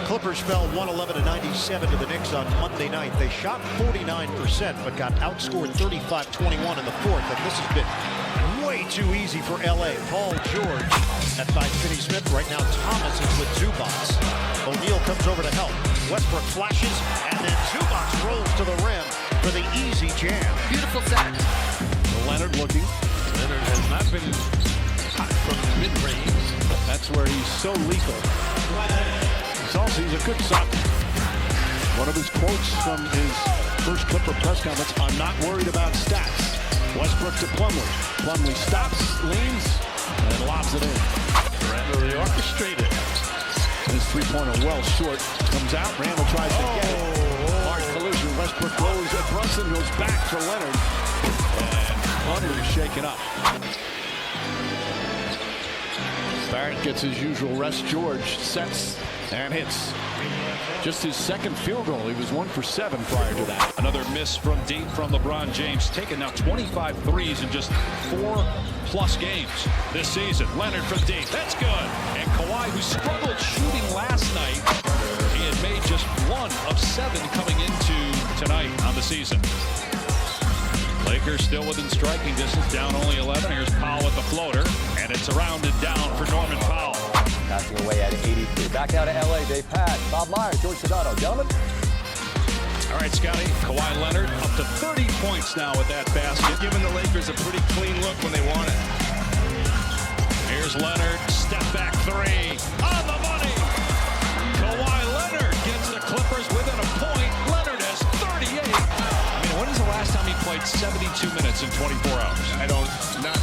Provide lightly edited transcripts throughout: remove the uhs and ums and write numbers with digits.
Clippers fell 111-97 to the Knicks on Monday night. They shot 49%, but got outscored 35-21 in the fourth. And this has been way too easy for LA. Paul George at by Finney-Smith. Right now, Thomas is with Zubac. O'Neal comes over to help. Westbrook flashes, and then Zubac rolls to the rim for the easy jam. Beautiful set. Leonard looking. Leonard has not been hot from mid-range. That's where he's so lethal. He's a good shot. One of his quotes from his first Clipper press conference: "I'm not worried about stats." Westbrook to Plumlee. Plumlee stops, leans, and lobs it in. Randall, the orchestrated. His three-pointer well short. Comes out. Randall tries to get it. Hard collision. Westbrook goes at Brunson. Goes back to Leonard. And Plumlee shaken up. Barrett gets his usual rest. George sets and hits. Just his second field goal. He was 1 for 7 prior to that. Another miss from deep from LeBron James. Taking now 25 threes in just 4+ games this season. Leonard from deep. That's good. And Kawhi, who struggled shooting last night, he had made just 1 of 7 coming into tonight on the season. Lakers still within striking distance, down only 11. Here's Powell with the floater, and it's around and down for Norman Powell. Passing away at 83. Back out to LA, they pass. Bob Myers, George Sedano. Gentlemen. All right, Scotty. Kawhi Leonard up to 30 points now with that basket. Giving the Lakers a pretty clean look when they want it. Here's Leonard, step back 3. On the money. Kawhi Leonard gets the Clippers within a point. Leonard has 38. I mean, when is the last time he played 72 minutes in 24 hours? I don't, not.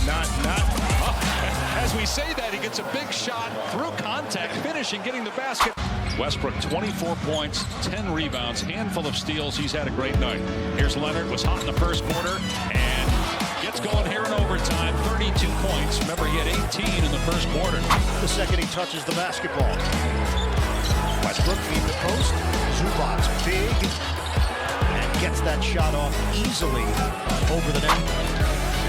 As we say that, he gets a big shot through contact, finishing, getting the basket. Westbrook, 24 points, 10 rebounds, handful of steals. He's had a great night. Here's Leonard, was hot in the first quarter, and gets going here in overtime, 32 points. Remember, he had 18 in the first quarter. The second he touches the basketball. Westbrook feed the post. Zubac big, and gets that shot off easily over the net.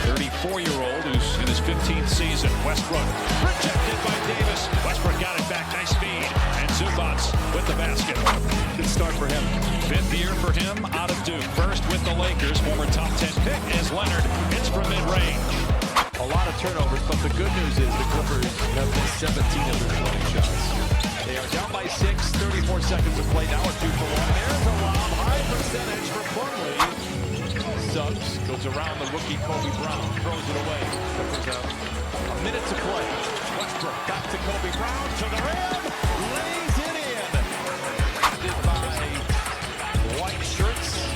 34-year-old who's in his 15th season. Westbrook rejected by Davis. Westbrook got it back. Nice feed. And Zubac with the basket. Good start for him. 5th year for him out of Duke. First with the Lakers. Former top 10 pick is Leonard. Hits from mid-range. A lot of turnovers, but the good news is the Clippers have missed 17 of their 20 shots. They are down by 6, 34 seconds to play. Now a 2 for 1. There's a lob. High percentage for Plumlee. Suggs goes around the rookie Kobe Brown, throws it away. Clippers have a minute to play. Westbrook got to Kobe Brown, to the rim, lays it in. Did by white shirts.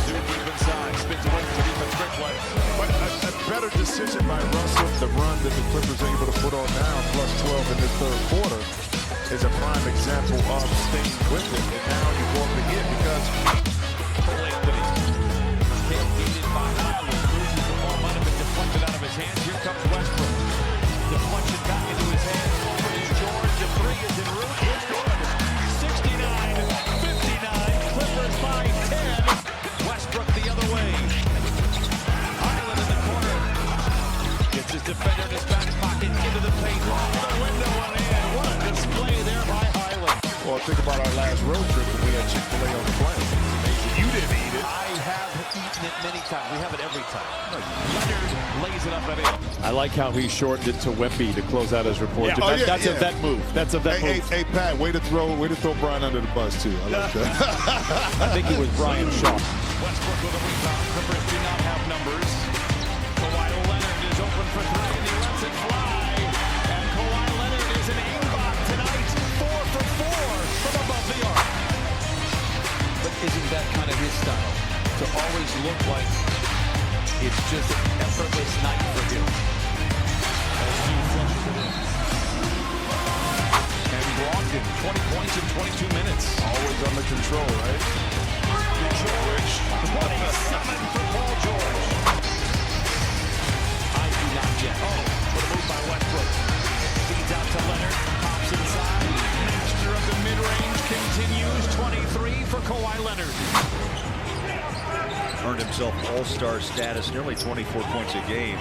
Two deep inside, spins away from the defense, great play. But a better decision by Russell. The run that the Clippers are able to put on now, plus 12 in the third quarter, is a prime example of staying with it. And now you go up again because Hands. Here comes Westbrook. Deflection back into his hands. Over to George. The 3 is en route. It's good. 69-59. Clippers by 10. Westbrook the other way. Highland in the corner. Gets his defender in his back pocket into the paint. The window on in. What a display there by Highland. Well, think about our last road trip when we had Chick-fil-A on the plane. You didn't eat it. I have eaten it many times. We have it every time. Leonard lays it up and in. I like how he shortened it to Wemby to close out his report. Yeah. That's a vet move. That's a vet move. Hey, Pat, way to throw Brian under the bus, too. I like that. I think it was Brian Shaw. Westbrook with a rebound. Clippers do not have numbers. Kawhi Leonard is open for 3, and he lets it fly. And Kawhi Leonard is an aimbot tonight. 4 for 4 from above the arc. But isn't that kind of his style? To always look like it's just an effortless night for him. As he flushes it in. And Brogdon, 20 points in 22 minutes. Always under control, right? George, 27 for Paul George. I do not yet. What a move by Westbrook. Feeds out to Leonard, pops inside. Master of the mid-range continues. 23 for Kawhi Leonard. Earned himself all-star status, nearly 24 points a game.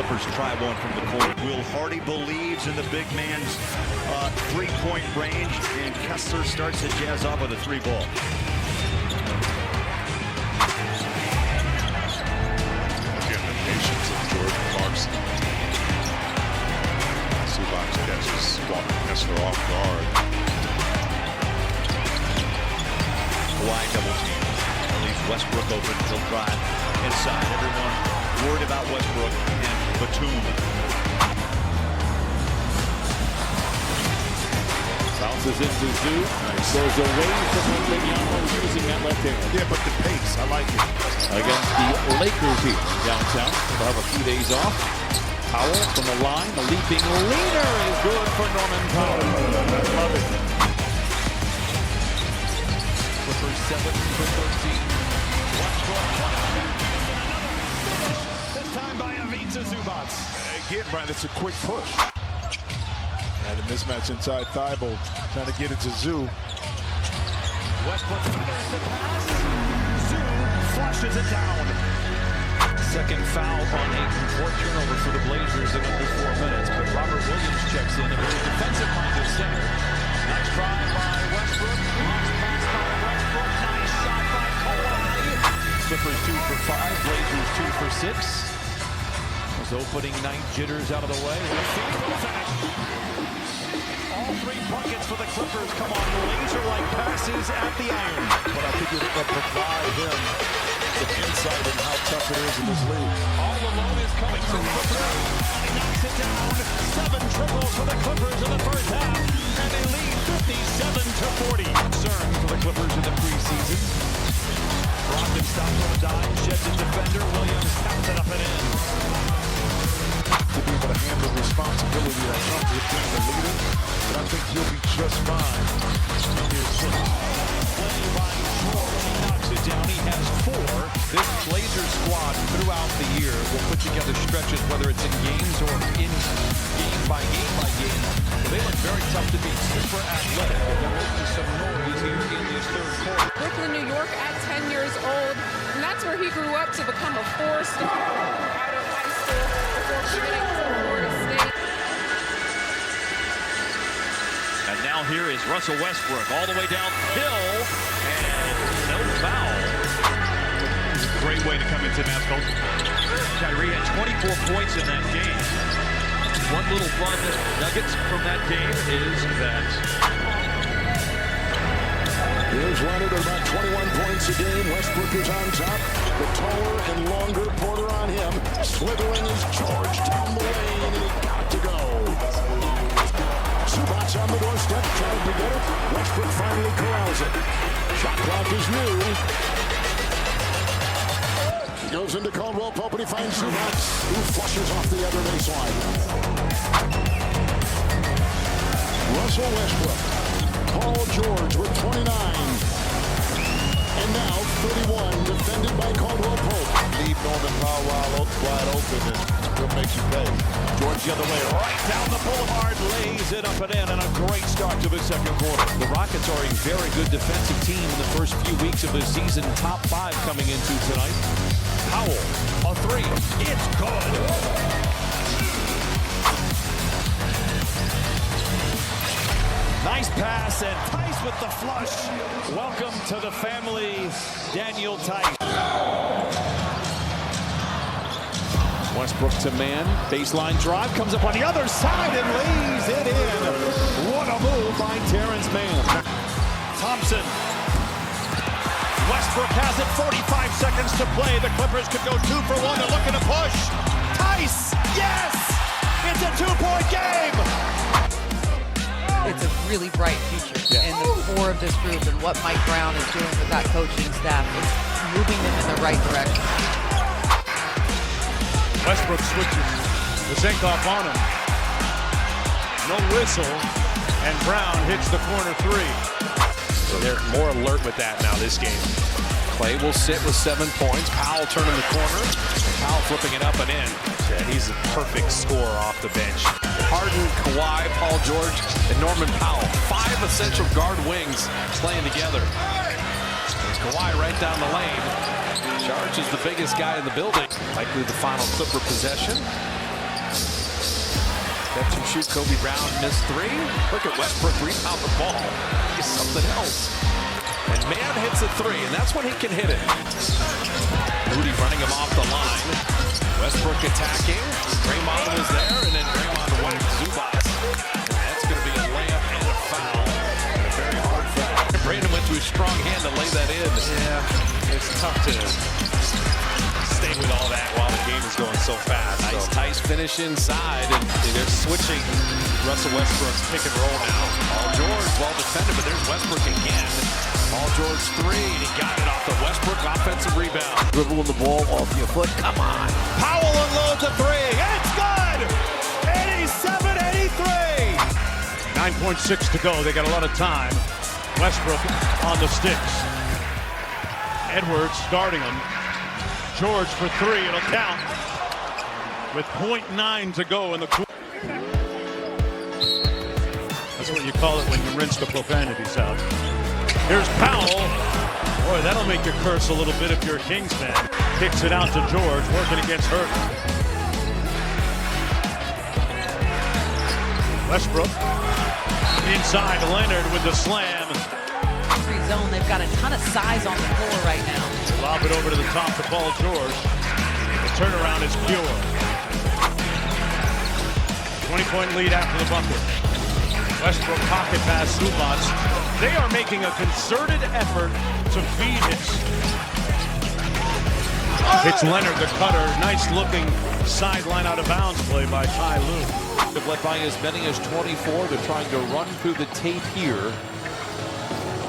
Clippers try one from the corner. Will Hardy believes in the big man's three-point range, and Kessler starts to jazz off with a three ball. Again, the patience of Jordan Clarkson. Zubac catches Kessler off guard. Wide double team. Leaves Westbrook open. He'll drive inside. Everyone worried about Westbrook and Batum. Bounces into Zoo. Nice. Goes away from Leonard using that left hand. Yeah, but the pace, I like it. Against the Lakers here downtown. They'll have a few days off. Powell from the line. The leaping leaner is good for Norman Powell. Love it. Clippers 7-13. This time by Ivica Zubac. Again, Brian, it's a quick push. And a mismatch inside Thibault, trying to get it to Zoo. Westbrook fires the pass. Zoo flushes it down. Second foul on Ayton. 4 turnovers for the Blazers in under 4 minutes. But Robert Williams checks in. A very defensive-minded center. Nice drive by Westbrook. Nice pass by Westbrook. Nice shot by Kawhi. Clippers 2 for 5. Blazers 2 for 6. Those opening night jitters out of the way. All 3 buckets for the Clippers come on laser-like passes at the iron. But I think it'll provide him some insight in how tough it is in this league. All alone is coming from Clippers. He knocks it down. 7 triples for the Clippers in the first half. And they lead 57-40. Concern for the Clippers in the preseason. Brogdon stops on a dime, sheds a defender. Williams taps it up and in. To be able to handle responsibility that comes with being the leader, but I think he'll be just fine. Play by George. He knocks it down. He has 4. This Blazers squad throughout the year will put together stretches, whether it's in games or in game by game. They look very tough to beat. Super athletic. There will be some noise here in this third quarter. Brooklyn, New York at 10 years old, and that's where he grew up to become a 4-star out of high school before committing to Florida State. And now here is Russell Westbrook all the way downhill, and no foul. It's a great way to come into Masterful. Kyrie had 24 points in that game. One little fun nuggets from that game is that here's Leonard at about 21 points a game. Westbrook is on top. The taller and longer Porter on him. Slithering is George down the lane, and he got to go. Zubac on the doorstep, trying to get it. Westbrook finally corrals it. Shot clock is new. He goes into Caldwell Pope, and he finds Zubac, who flushes off the other baseline. Russell Westbrook. Paul George with 29. And now 31, defended by Caldwell Pope. Leave Norman Powell wide open, and he'll make you pay. George the other way, right down the boulevard, lays it up and in, and a great start to the second quarter. The Rockets are a very good defensive team in the first few weeks of the season. Top 5 coming into tonight. Powell, a 3. It's good. Nice pass, and Tice with the flush. Welcome to the family, Daniel Tice. Westbrook to man. Baseline drive. Comes up on the other side and lays it in. What a move by Terrence Mann. Thompson. Westbrook has it. 45 seconds to play. The Clippers could go 2 for 1. They're looking to push. Tice. Yes! It's a 2-point game. It's a really bright future in the core of this group, and what Mike Brown is doing with that coaching staff is moving them in the right direction. Westbrook switches. Vasenkov on him. No whistle, and Brown hits the corner 3. So they're more alert with that now this game. Clay will sit with 7 points. Powell turning the corner. Powell flipping it up and in. Yeah, he's a perfect scorer off the bench. Harden, Kawhi, Paul George, and Norman Powell. 5 essential guard wings playing together. There's Kawhi right down the lane. Charge is the biggest guy in the building. Likely the final Clipper possession. Catch and shoot. Kobe Brown missed three. Look at Westbrook rebound the ball. It's something else. And man hits a three, and that's when he can hit it. Rudy running him off the line. Westbrook attacking. Draymond was there, and then Draymond whacked Zubac. And that's going to be a layup and a foul. And a very hard foul. Brandon went to his strong hand to lay that in. Yeah, it's tough to stay with all that while the game is going so fast. Nice Tice finish inside, and they're switching Russell Westbrook's pick and roll now. Paul George well defended, but there's Westbrook again. Paul George three, and he got it off the Westbrook offensive rebound. Dribbling the ball off your foot. Come on. Powell unloads a three. It's good. 87-83. 9.6 to go. They got a lot of time. Westbrook on the sticks. Edwards starting him. George for three. It'll count. With 0.9 to go in the quarter. That's what you call it when you rinse the profanities out. Here's Powell. Boy, that'll make you curse a little bit if you're a Kings fan. Kicks it out to George, working against Hurt. Westbrook. Inside, Leonard with the slam. Free zone. They've got a ton of size on the floor right now. Lob it over to the top to Paul George. The turnaround is pure. 20-point lead after the bucket. Westbrook pocket pass Zubac. They are making a concerted effort to feed this. It's Leonard, the cutter. Nice looking sideline out of bounds play by Ty Lue. They've led by as many as 24. They're trying to run through the tape here.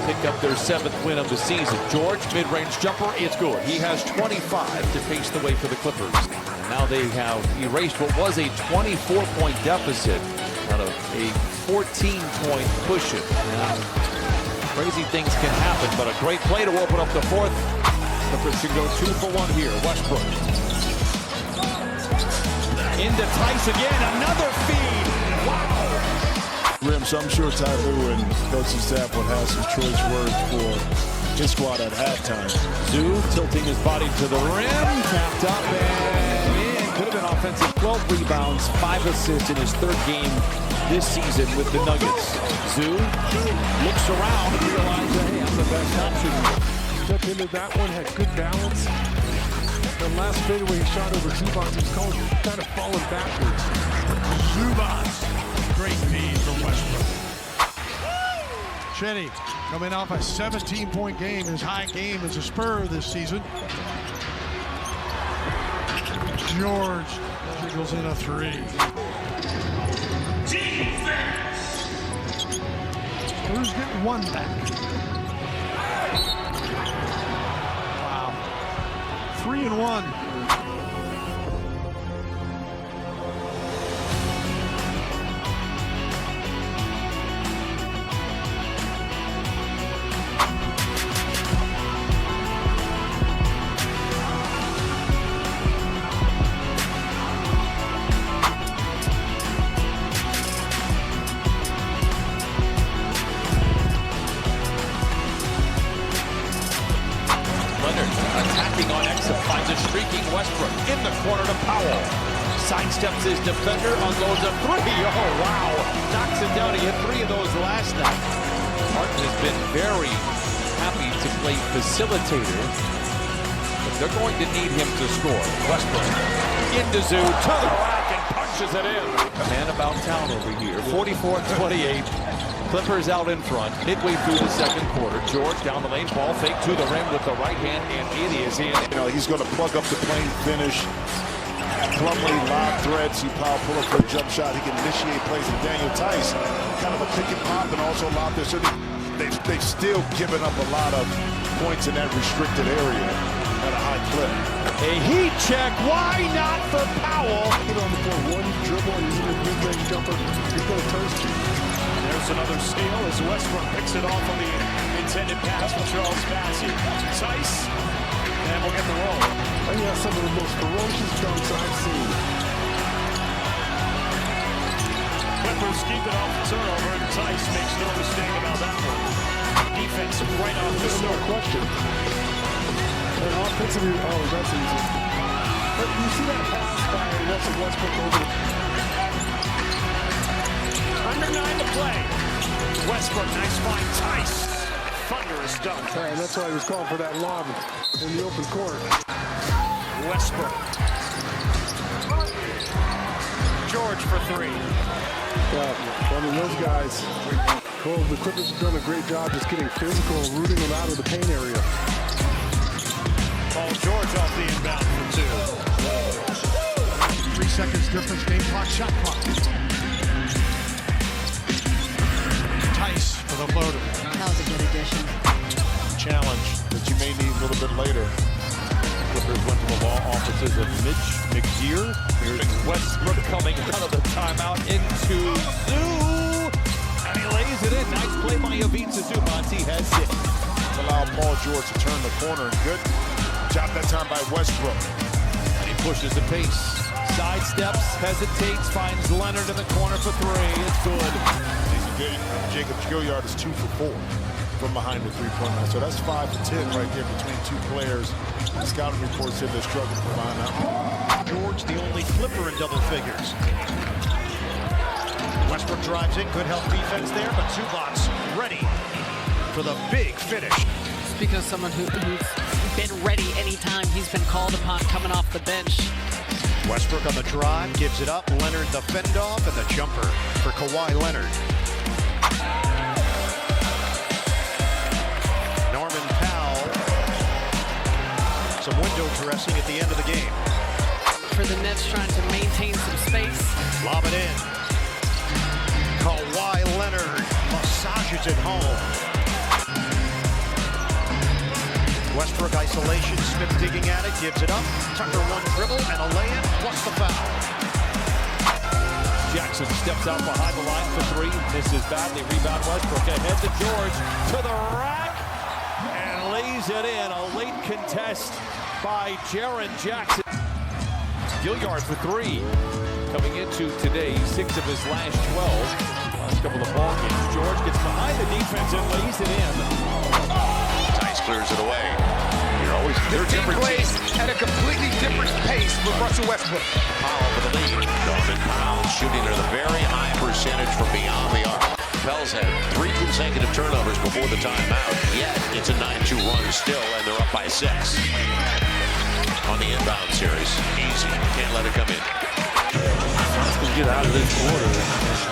Pick up their 7th win of the season. George, mid-range jumper, it's good. He has 25 to pace the way for the Clippers. And now they have erased what was a 24-point deficit out of a 14-point push-it. Crazy things can happen, but a great play to open up the fourth. Clippers should go 2 for 1 here. Westbrook. Into Tice again, another feed. Wow. Rim, so I'm sure Ty Lue and coaching staff would have some choice words for his squad at halftime. Zoo tilting his body to the rim, tapped up and in. Could have been offensive. 12 rebounds, 5 assists in his 3rd game this season with the Nuggets. Zoo looks around and realizes, hey, I'm the best option. Stepped into that one, had good balance. The last fadeaway he shot over Zubac, he was kind of falling backwards. Zubac. Great feed from Westbrook. Chetty coming off a 17-point game, his high game as a Spur this season. George jiggles in a three. Spurs get one back. Wow. 3 and 1. Attacking on exit, finds a streaking Westbrook in the corner to Powell. Sidesteps his defender, unloads a three. Oh, wow. Knocks it down. He hit 3 of those last night. Martin has been very happy to play facilitator, but they're going to need him to score. Westbrook into Zoo, to the rack, and punches it in. A man about town over here. 44-28. Clippers out in front, midway through the 2nd quarter. George down the lane, ball fake to the rim with the right hand, and it is in. You know, he's going to plug up the plane finish. Plumlee lob thread, see Powell pull up for a jump shot. He can initiate plays, and Daniel Tice, kind of a pick and pop, and also lob there. So they've still given up a lot of points in that restricted area at a high clip. A heat check, why not for Powell? Get on the floor, one dribble, and using a mid-range jumper. He's going to toast you. There's another steal as Westbrook picks it off on the intended pass from Charles Bassey. Tice, and we'll get the roll. And he has some of the most ferocious dunks I've seen. Clippers keep it off the turnover, and Tice makes no mistake about that one. Defense right off the There's no start. question. And offensively, oh, that's easy. But you see that pass by Russell Westbrook over under 9 to play. Westbrook, nice find. Tice. Thunderous dunk. And that's why he was calling for that lob in the open court. Westbrook. George for 3. Yeah, I mean, those guys, the Clippers have done a great job just getting physical and rooting them out of the paint area. Paul George off the inbound for 2. 3 seconds difference, game clock, shot clock. Tice for the floater. That was a good addition. Challenge that you may need a little bit later. Clippers went to the law offices of Mitch McGeer. Here's Westbrook coming out of the timeout into Zoo. And he lays it in. Nice play by Ivica Zoo. Monty has it. Allow Paul George to turn the corner. Good job that time by Westbrook. And he pushes the pace. Sidesteps, hesitates, finds Leonard in the corner for 3. It's good. Jacob Gilliard is 2 for 4 from behind the three-point line. So that's 5 to 10 right there between 2 players. The scouting report said they're struggling from behind that. George, the only Clipper in double figures. Westbrook drives in, good help defense there, but Zubac's ready for the big finish. Speaking of someone who's been ready anytime he's been called upon coming off the bench. Westbrook on the drive, gives it up. Leonard the fend off and the jumper for Kawhi Leonard. Norman Powell. Some window dressing at the end of the game. For the Nets trying to maintain some space. Lob it in. Kawhi Leonard massages it home. Westbrook isolation, Smith digging at it, gives it up. Tucker one dribble and a lay-in plus the foul. Jackson steps out behind the line for 3. Misses badly. Rebound Westbrook ahead to George. To the rack. And lays it in. A late contest by Jaren Jackson. Gilliard for 3. Coming into today, 6 of his last 12. Last couple of ball games. George gets behind the defense and lays it in. Tice clears it away. You're always different plays at a completely different pace with Russell Westbrook. Powell for the lead. Norman Powell shooting at a very high percentage from beyond the arc. Pels had 3 consecutive turnovers before the timeout. Yet it's a 9-2 run still, and they're up by 6 on the inbound series. Easy. Can't let it come in. Get out of this quarter and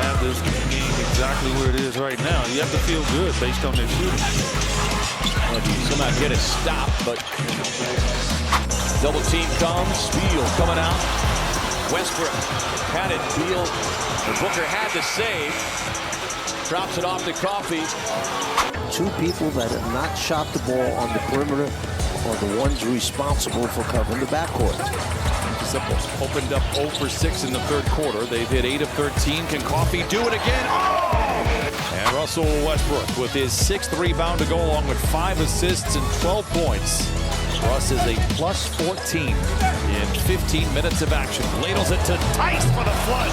have this game exactly where it is right now. You have to feel good based on their shooting. Somehow get it stopped, but double team comes. Beal coming out. Westbrook had it. Beal, Booker had to save. Drops it off to Coffee. 2 people that have not shot the ball on the perimeter are the ones responsible for covering the backcourt. Simple. Opened up 0 for 6 in the 3rd quarter. They've hit 8 of 13. Can Coffee do it again? Oh! And Russell Westbrook with his 6th rebound to go, along with 5 assists and 12 points. Russ is a plus 14 in 15 minutes of action. Ladles it to Tice for the flood.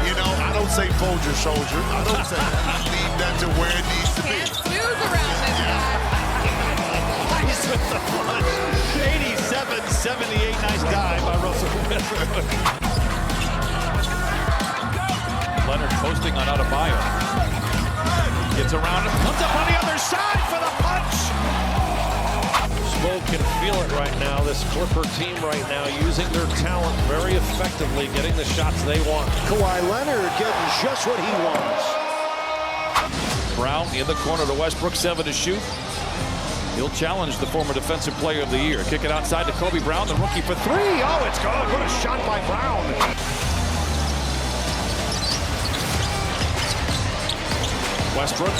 You know, I don't say fold your soldier. I don't say leave that to where it needs to be. Can't snooze around this guy. Tice with the flood. 87-78. Nice dive by Russell Westbrook. Leonard posting on Adebayo. Gets around and comes up on the other side for the punch. Smoke can feel it right now. This Clipper team right now using their talent very effectively, getting the shots they want. Kawhi Leonard getting just what he wants. Brown in the corner to Westbrook, 7 to shoot. He'll challenge the former Defensive Player of the Year. Kick it outside to Kobe Brown, the rookie for 3. Oh, it's good. What a shot by Brown. Westbrook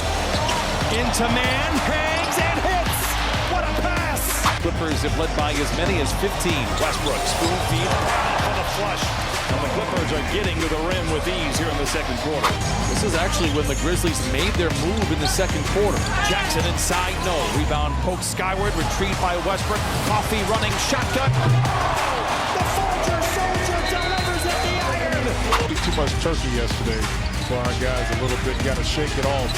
into man, hangs and hits. What a pass. Clippers have led by as many as 15. Westbrook spoon feed for the flush. And the Clippers are getting to the rim with ease here in the 2nd quarter. This is actually when the Grizzlies made their move in the 2nd quarter. Jackson inside, no. Rebound poked skyward, retrieved by Westbrook. Coffee running shotgun. The soldier delivers at the iron. Too much turkey yesterday. For our guys a little bit, got to shake it off.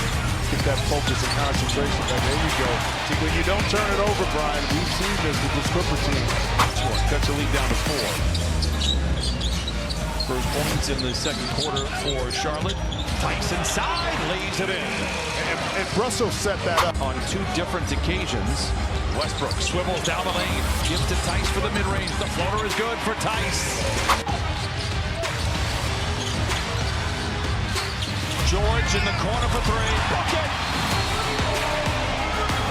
Get that focus and concentration. And there you go. See, when you don't turn it over, Brian, we've seen this with this Clipper team. Cuts the lead down to 4. First points in the 2nd quarter for Charlotte. Tice inside, lays it in. And Russell set that up On two different occasions. Westbrook swivels down the lane, gives to Tice for the mid-range. The floater is good for Tice. George in the corner for three. Bucket!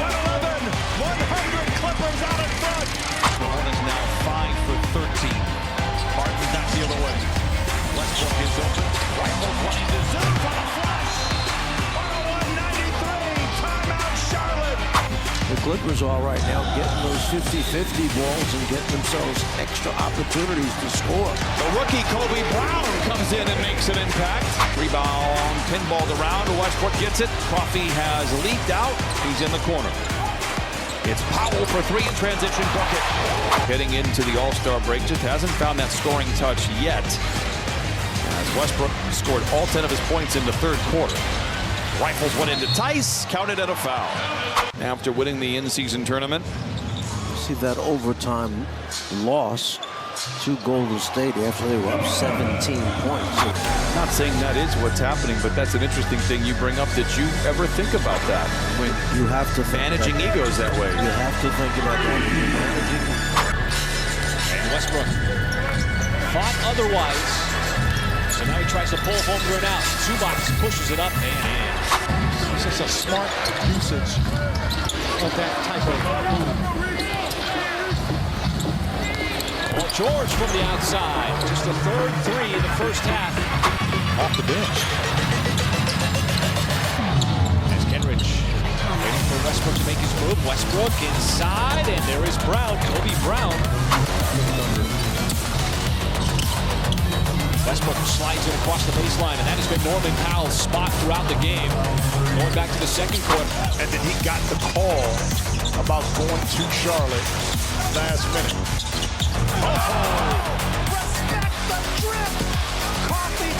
111! 100 Clippers out in front! The horn is now 5 for 13. Harden's not the other way. Westbrook is open. Rifle playing to Zoom for the flush! 101-93! Timeout Charlotte! The Clippers are right now getting those 50-50 balls and getting themselves extra opportunities to score. The rookie Kobe Brown comes in and makes an impact. Rebound, pinballed around. Westbrook gets it. Coffee has leaked out. He's in the corner. It's Powell for three in transition bucket. Heading into the All-Star break, just hasn't found that scoring touch yet. As Westbrook scored all 10 of his points in the third quarter. Rifles went into Tice, counted at a foul. After winning the in-season tournament. See that overtime loss to Golden State after they were up 17 points. Not saying that is what's happening, but that's an interesting thing you bring up. Did you ever think about that? When you have to managing egos that way. You have to think about that. And Westbrook fought otherwise. So now he tries to pull home through and out. Zubac pushes it up and in. This is a smart usage of that type of move. Well, George from the outside. Just the third three in the first half. Off the bench. As Kenrich waiting for Westbrook to make his move. Westbrook inside, and there is Brown. Kobe Brown. Westbrook slides it across the baseline, and that has been Norman Powell's spot throughout the game. Going back to the second quarter. and then he got the call about going to Charlotte last minute. Respect the drip. Coffee.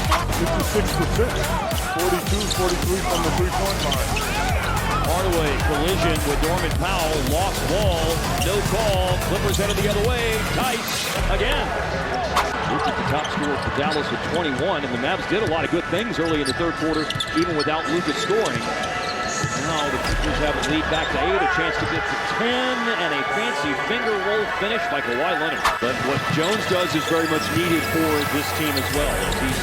56%, 42-43 from the three-point line. Hardaway collision with Norman Powell. Lost ball. No call. Clippers headed the other way. Tice again. Luke at the top scorer for Dallas with 21, and the Mavs did a lot of good things early in the third quarter, even without Lucas scoring. Now the Clippers have a lead back to 8, a chance to get to 10, and a fancy finger roll finish by Kawhi Leonard. But what Jones does is very much needed for this team as well. As he's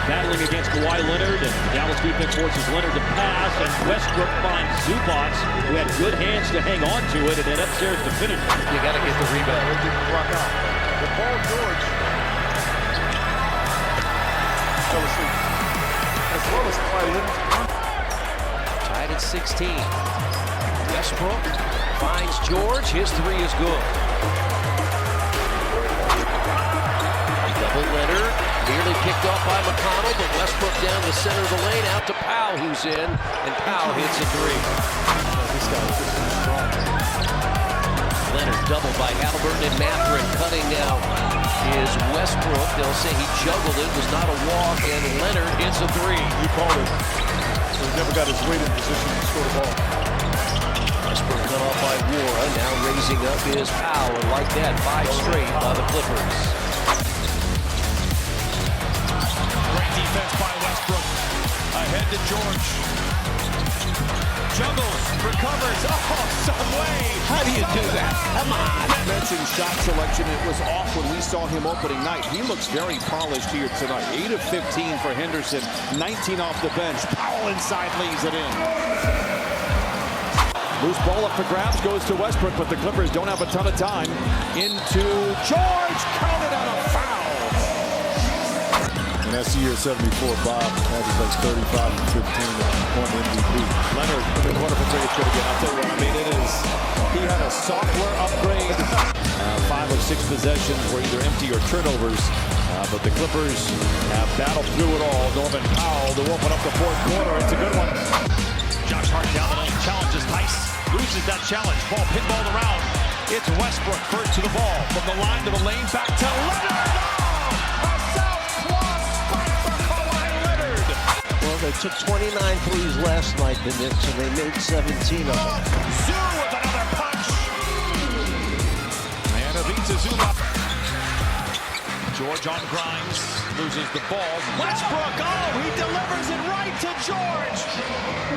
battling against Kawhi Leonard, and the Dallas defense forces Leonard to pass, and Westbrook finds Zubac, who had good hands to hang on to it, and then upstairs to finish. You got to get the rebound. The ball, George. As well as Kawhi Leonard. Tied at 16. Westbrook finds George. His three is good. Double Leonard. Nearly picked off by McConnell, but Westbrook down the center of the lane, out to Powell, who's in, and Powell hits a three. This guy is strong. Leonard doubled by Halliburton, and Mathurin cutting now is Westbrook. They'll say he juggled it, was not a walk, and Leonard hits a three. You called it. So he never got his weight in position to score the ball. Westbrook cut off by Wara, now raising up is Powell, and like that, 5 straight by the Clippers. Great defense by Westbrook. Ahead to George. Juggles, recovers, some way. How do you do that? Come on. Mentioned shot selection. It was off when we saw him opening night. He looks very polished here tonight. 8 of 15 for Henderson. 19 off the bench. Powell inside lays it in. Loose ball up for grabs, goes to Westbrook, but the Clippers don't have a ton of time. Into George, counted on a foul. And that's the year 74. Bob averages like 35 and 15 on MVP. Leonard, the quarter for three, it's good again. I'll tell you what, I mean, it is. He had a software upgrade. 5 of 6 possessions were either empty or turnovers. But the Clippers have battled through it all. Norman Powell to open up the fourth quarter. It's a good one. Josh Hart down the lane, challenges Tice. Loses that challenge. Ball pinballed around. It's Westbrook first to the ball. From the line to the lane, back to Leonard. They took 29 threes last night, the Knicks, and they made 17 of them. Zoo with another punch. And Ivica Zubac. George on Grimes, loses the ball. Westbrook, oh, he delivers it right to George.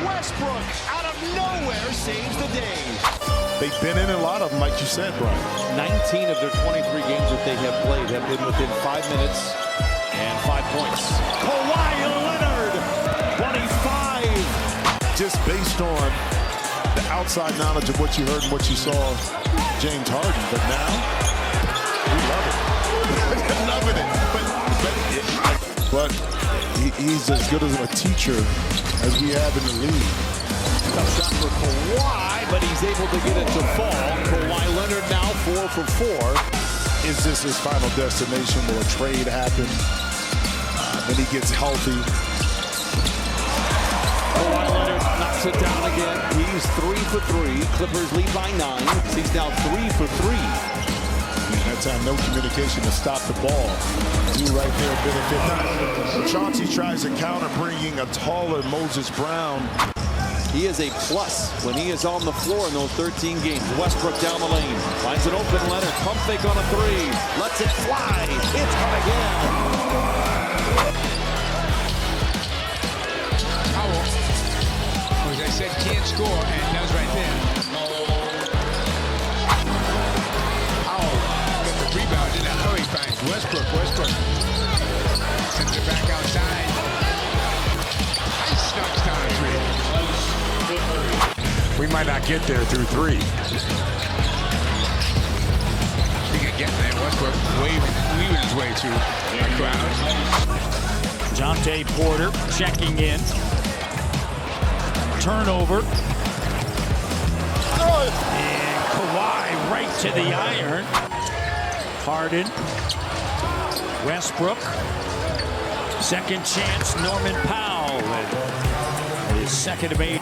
Westbrook, out of nowhere, saves the day. They've been in a lot of them, like you said, Brian. 19 of their 23 games that they have played have been within 5 minutes and 5 points. Kawhi Leonard, 25. Just based on the outside knowledge of what you heard and what you saw James Harden, but now we love it. Loving it. But he's as good as a teacher as we have in the league. Tough shot for Kawhi, but he's able to get it to fall. Kawhi Leonard now 4 for 4. Is this his final destination? Will a trade happen? When he gets healthy? Kawhi Leonard knocks it down again. He's 3 for 3. Clippers lead by 9. He's now 3 for 3. That time, no communication to stop the ball. Two right there, benefit. Chauncey tries to counter, bringing a taller Moses Brown. He is a plus when he is on the floor in those 13 games. Westbrook down the lane. Finds an open Leonard. Pump fake on a 3. Lets it fly. It's hot again. Powell, as I said, can't score, and does right there. Rebound in a hurry, finds Westbrook. Sends it back outside. Nice knocks down a 3. We might not get there through 3. He can get there. Westbrook weaving his way through the crowd. Jonte Porter checking in. Turnover. And Kawhi right to the iron. Harden, Westbrook, second chance, Norman Powell with his second of 8.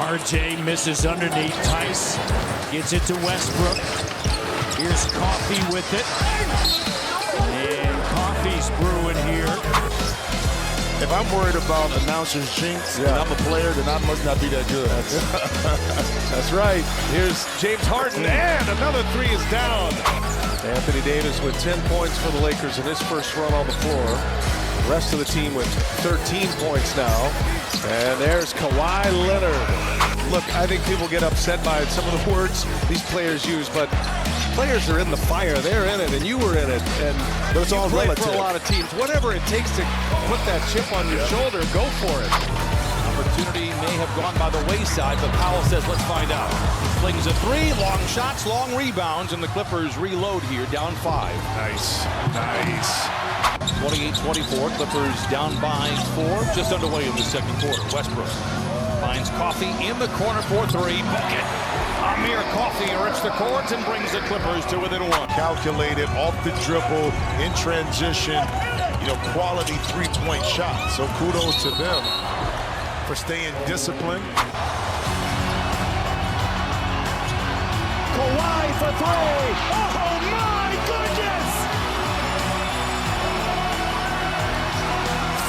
RJ misses underneath. Tice gets it to Westbrook. Here's Coffee with it. And Coffee's brewing here. If I'm worried about announcers jinx and I'm a player, then I must not be that good. That's right. Here's James Harden, and another 3 is down. Anthony Davis with 10 points for the Lakers in his first run on the floor. The rest of the team with 13 points now. And there's Kawhi Leonard. Look, I think people get upset by some of the words these players use, but players are in the fire. They're in it, and you were in it. But it's all relative. For a lot of teams. Whatever it takes to put that chip on your shoulder, go for it. Opportunity may have gone by the wayside, but Powell says, let's find out. Flings a 3, long shots, long rebounds, and the Clippers reload here, down 5. Nice. 28-24, Clippers down by 4, just underway in the second quarter. Westbrook finds Coffee in the corner for 3, bucket. Amir Coffee rips the court and brings the Clippers to within 1. Calculated, off the dribble, in transition, quality three-point shot. So kudos to them for staying disciplined. Kawhi for 3. Oh my goodness!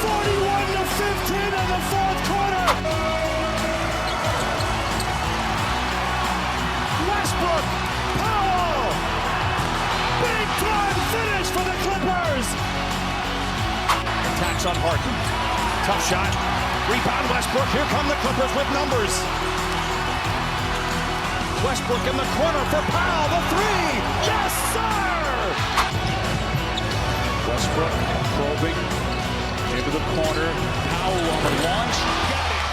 41-15 in the fourth quarter. Westbrook, Powell, big time finish for the Clippers. Attacks on Harden. Tough shot. Rebound Westbrook. Here come the Clippers with numbers. Westbrook in the corner for Powell. The 3. Yes, sir! Westbrook probing into the corner. Powell on the launch. Got it.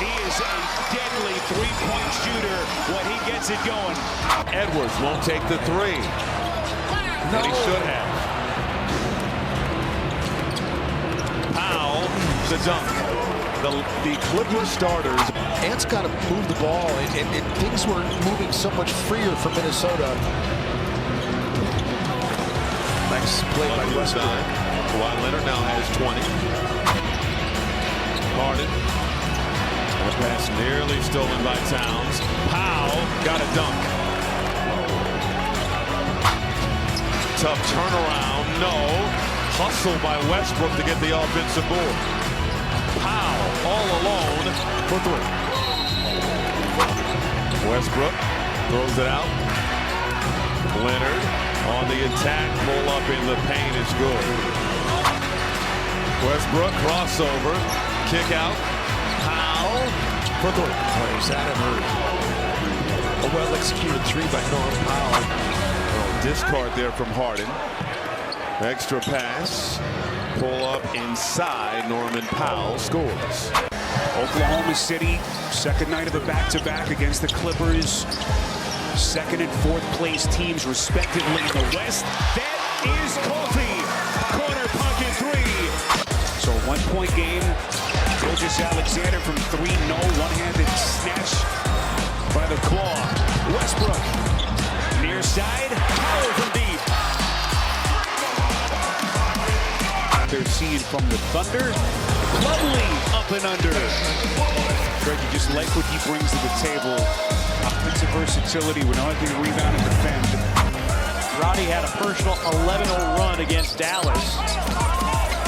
He is a deadly three-point shooter when he gets it going. Edwards won't take the 3. No. And he should have. Powell, the dunk. The Clippers starters. Ant's got to move the ball, and things were moving so much freer for Minnesota. Nice play by Westbrook. Kawhi Leonard now has 20. Harden. The pass nearly stolen by Towns. Powell got a dunk. Tough turnaround. No. Hustle by Westbrook to get the offensive board. Powell all alone for 3. Westbrook throws it out. Leonard On the attack, pull up in the paint is good. Westbrook crossover, kick out. Powell for the plays that emerged. A well-executed three by Norm Powell. Discard there from Harden. Extra pass. Pull up inside. Norman Powell scores. Oklahoma City, second night of a back-to-back against the Clippers. Second and fourth place teams respectively in the West. That is Kofi. Corner pocket three. So a 1-point game. Gilgeous-Alexander from three. No one-handed snatch by the claw. Westbrook. Near side. Powell from deep. They're seeing from the Thunder. Lovely up and under. Greg, you just like what he brings to the table. Offensive versatility with all the rebound and defend. Roddy had a personal 11-0 run against Dallas.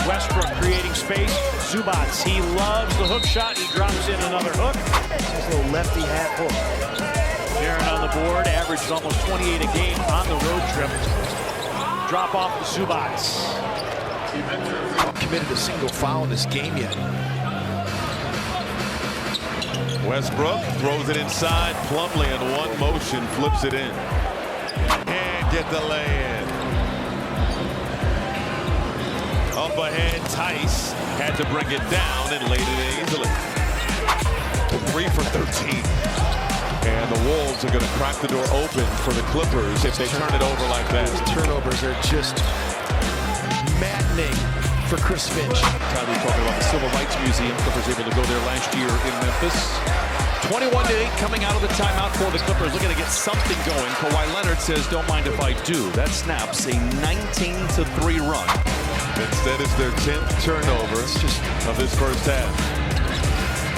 Westbrook creating space. Zubats, he loves the hook shot. He drops in another hook. His little lefty hat hook. Jaren on the board, averaged almost 28 a game on the road trip. Drop off to Zubats. Committed a single foul in this game yet. Westbrook throws it inside. Plumlee in one motion flips it in. And get the lay-in. Up ahead, Tice had to bring it down and laid it in easily. 3 for 13. And the Wolves are going to crack the door open for the Clippers if they turn it over like that. Turnovers are just maddening for Chris Finch. Tyler talking about the Civil Rights Museum. Clippers able to go there last year in Memphis. 21-8 coming out of the timeout for the Clippers, looking to get something going. Kawhi Leonard says, don't mind if I do. That snaps a 19-3 run. Instead, it's their 10th turnover of this first half.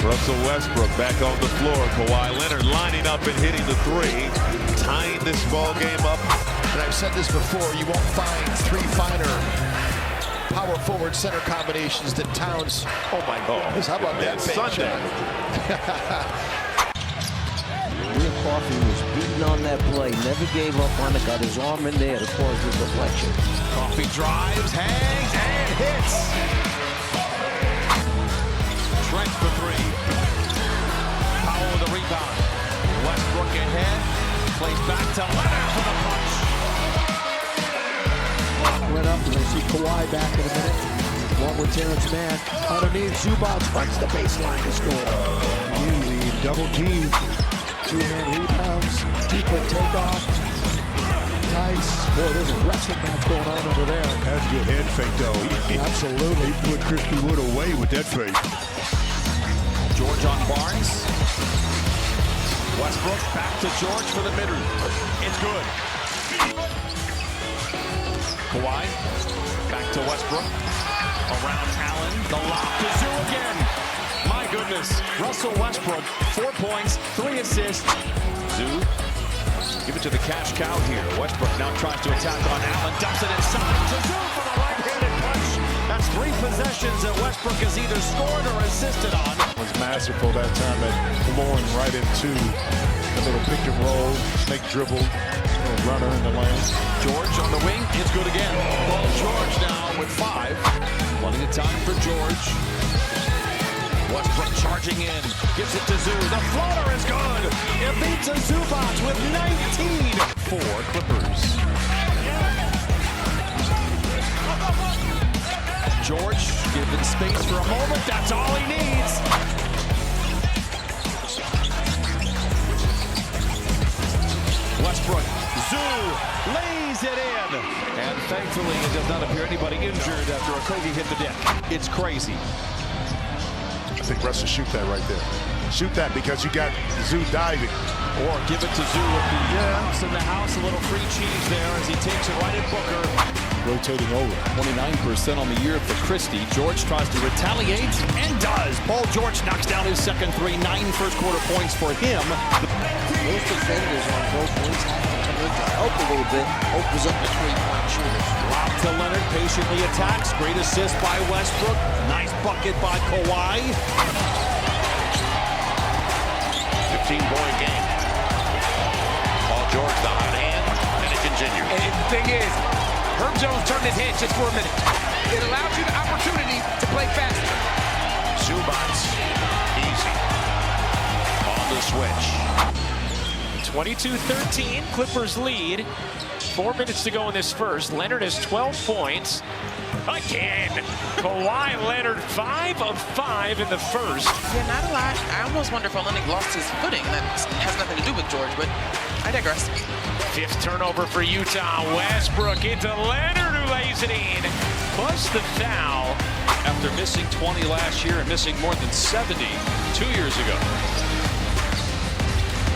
Russell Westbrook back on the floor. Kawhi Leonard lining up and hitting the three, tying this ball game up. And I've said this before, you won't find three finer power forward center combinations than Towns. Oh my goodness, how about that Sunday? Real Coffey was beaten on that play, never gave up on it, got his arm in there to cause the deflection. Coffey drives, hangs, and hits. Trent for three. Powell with the rebound. Westbrook ahead. Plays back to Leonard for the punch. Went up, and they see Kawhi back in a minute. Along with Terrence Mann. Underneath, Zubats runs the baseline to score. Easy, double team. Two-man rebounds. Two-foot takeoff. Nice. Boy, there's a wrestling match going on over there. That's a good head fake, though. Absolutely. He put Crispy Wood away with that fake. George on Barnes. Westbrook back to George for the mid-range. It's good. Kawhi back to Westbrook. Around Allen. The lob to Zoo again. My goodness. Russell Westbrook, 4 points, 3 assists. Zoo. Give it to the cash cow here. Westbrook now tries to attack on Allen. Dumps it inside to Zoo for the right-handed punch. That's 3 possessions that Westbrook has either scored or assisted on. Was masterful that time at flooring right into the little pick and roll, snake dribble, little runner in the lane. George on the wing. It's good again. Paul George now with 5. Plenty of time for George. Westbrook charging in. Gives it to Zoo. The floater is good. It beats a Zubac with 19 for Clippers. George given space for a moment. That's all he needs. Westbrook. Zoo lays it in. And thankfully, it does not appear anybody injured after Okogie hit the deck. It's crazy. I think Russ will shoot that right there. Shoot that because you got Zoo diving. Or give it to Zoo with the in the house. A little free cheese there as he takes it right at Booker. Rotating over. 29% on the year for Christie. George tries to retaliate and does. Paul George knocks down his second three. 9 first-quarter points for him. Those defenders on both wings have to come in to help a little bit. Opens up the three-point shooters. Lob to Leonard, patiently attacks. Great assist by Westbrook. Nice bucket by Kawhi. 15-point game. Paul George, the hot hand, and it continue. And the thing is, Herb Jones turned his head just for a minute. It allows you the opportunity to play faster. Zubats, easy. On the switch. 22-13, Clippers lead. 4 minutes to go in this first. Leonard has 12 points. Again, Kawhi Leonard 5 of 5 in the first. Yeah, not a lot. I almost wonder if Leonard lost his footing. That has nothing to do with George, but I digress. 5th turnover for Utah. Westbrook into Leonard, who lays it in. Plus the foul after missing 20 last year and missing more than 70 2 years ago.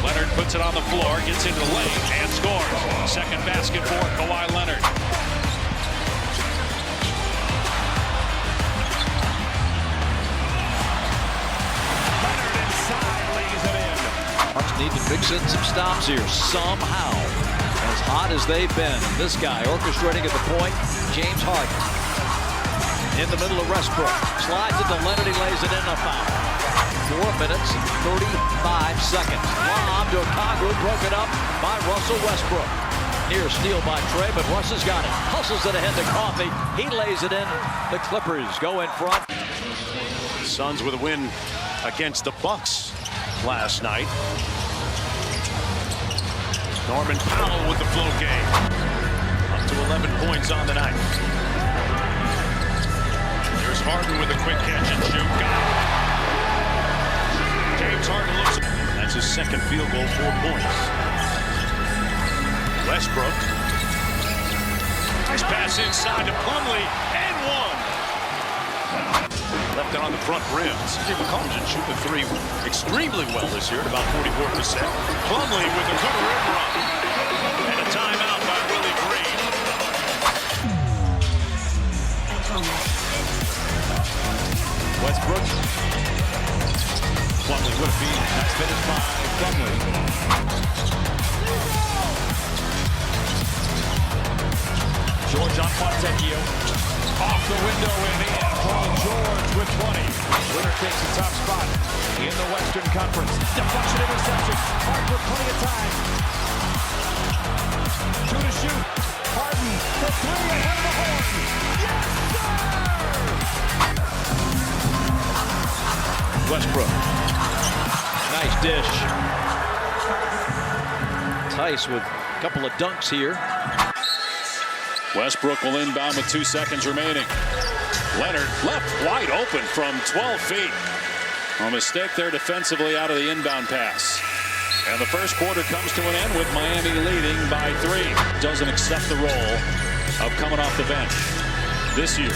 Leonard puts it on the floor, gets into the lane, and scores. Second basket for Kawhi Leonard. Leonard inside, lays it in. Hawks need to mix in some stops here somehow. As hot as they've been. This guy orchestrating at the point, James Harden. In the middle of Westbrook. Slides it to Leonard, he lays it in, a foul. 4 minutes and 35 seconds. Lob to Okongwu, broken up by Russell Westbrook. Near steal by Trey, but Russ has got it. Hustles it ahead to Coffey. He lays it in. The Clippers go in front. Suns with a win against the Bucks last night. Norman Powell with the float game. Up to 11 points on the night. Here's Harden with a quick catch and shoot. Got it. James Harden looks. That's his second field goal, 4 points. Westbrook. Nice pass inside to Plumlee, and one. Left it on the front rim. C.J. McCollum's been shooting the three extremely well this year at about 44%. Plumlee with a good rim run. And a timeout by Willie Green. Westbrook. Plumlee with a feed. Nice finish by Plumlee. George on Fontecchio. Off the window and in. Paul George with 20. Winner takes the top spot in the Western Conference. Deflection interception. Harden plenty of time. 2 to shoot. Harden for 3 ahead of the horn. Yes, sir! Westbrook. Nice dish. Tice with a couple of dunks here. Westbrook will inbound with 2 seconds remaining. Leonard left wide open from 12 feet. A mistake there defensively out of the inbound pass. And the first quarter comes to an end with Miami leading by 3. Doesn't accept the role of coming off the bench this year.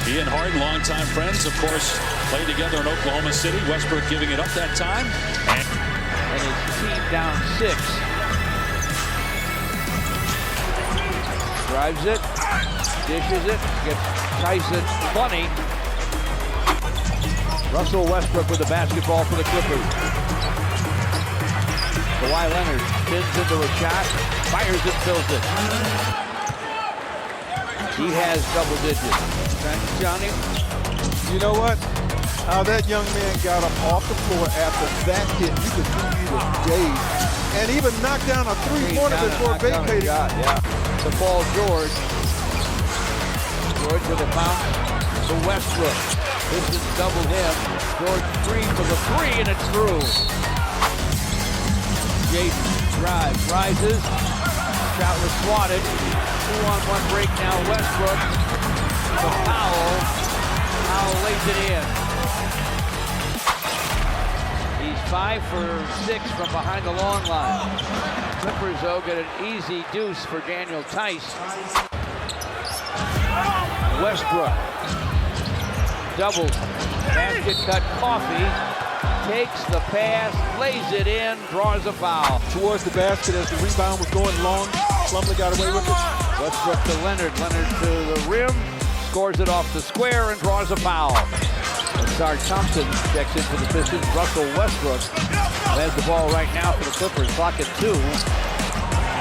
He and Harden, longtime friends, of course, played together in Oklahoma City. Westbrook giving it up that time. And his team down 6. Drives it, dishes it, gets Tyson funny. Russell Westbrook with the basketball for the Clippers. Kawhi Leonard spins into a shot, fires it, fills it. He has double digits. Johnny? You know what? How that young man got up off the floor after that hit, you could see he was dazed. And even knocked down a three-pointer before vacating. Yeah. To Paul George. George with a bounce to Westbrook. Pistons double him. George free for the 3, and it's through. Jaden drives, rises. Shot was swatted. 2-on-1 break now. Westbrook. The Powell. Powell lays it in. He's 5 for 6 from behind the long line. Clippers, though, get an easy deuce for Daniel Tice. Westbrook. Double. Basket cut. Coffey takes the pass, lays it in, draws a foul. Towards the basket as the rebound was going long. Plumlee got away with it. Westbrook to Leonard. Leonard to the rim. Scores it off the square and draws a foul. And Sarge Thompson checks in for the Pistons. Russell Westbrook has the ball right now for the Clippers. Clock at 2.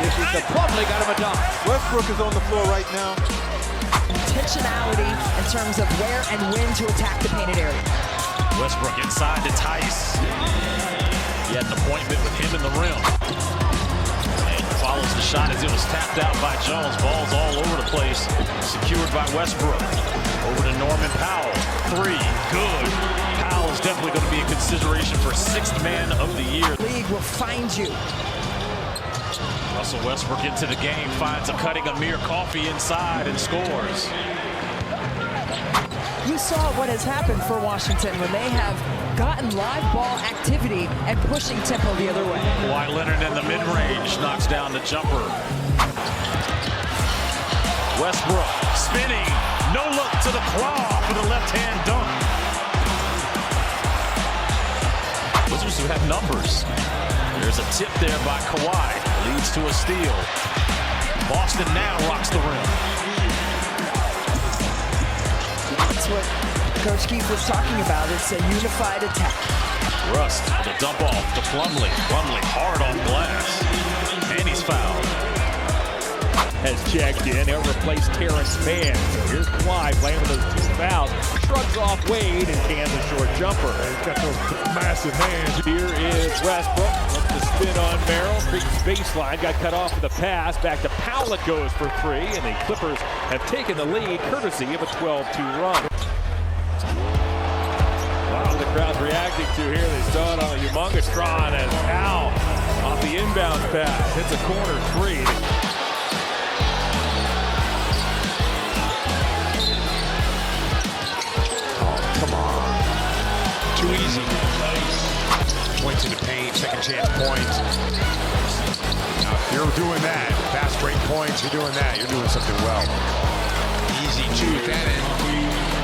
This is the Plumlee, got him a dunk. Westbrook is on the floor right now. Intentionality in terms of where and when to attack the painted area. Westbrook inside to Tice. He had an appointment with him in the rim. And follows the shot as it was tapped out by Jones. Ball's all over the place. Secured by Westbrook. Over to Norman Powell. Three. Good. Powell is definitely going to be a consideration for 6th man of the year. League will find you. Russell Westbrook into the game, finds a cutting Amir Coffey inside and scores. You saw what has happened for Washington when they have gotten live ball activity and pushing tempo the other way. Kawhi Leonard in the mid-range knocks down the jumper. Westbrook spinning, no look to the claw for the left-hand dunk. Wizards who have numbers. There's a tip there by Kawhi, leads to a steal. Boston now rocks the rim. That's what Coach Keefe was talking about. It's a unified attack. Rust, the dump off to Plumlee. Plumlee hard on glass. And he's fouled. Has checked in. He'll replace Terrence Mann. So here's Kawhi playing with those 2 fouls. Shrugs off Wade and cans a short jumper. He's got those massive hands. Here is Westbrook. Looks to spin on Merrill. Creeks baseline. Got cut off with a pass. Back to Powell. It goes for 3. And the Clippers have taken the lead courtesy of a 12-2 run. Wow, the crowd's reacting to here. They saw it on a humongoustron as Powell off the inbound pass hits a corner 3. Too easy. Points in the paint, second chance points. Now, if you're doing that, fast break points, you're doing that, you're doing something well. Easy, too, at that end.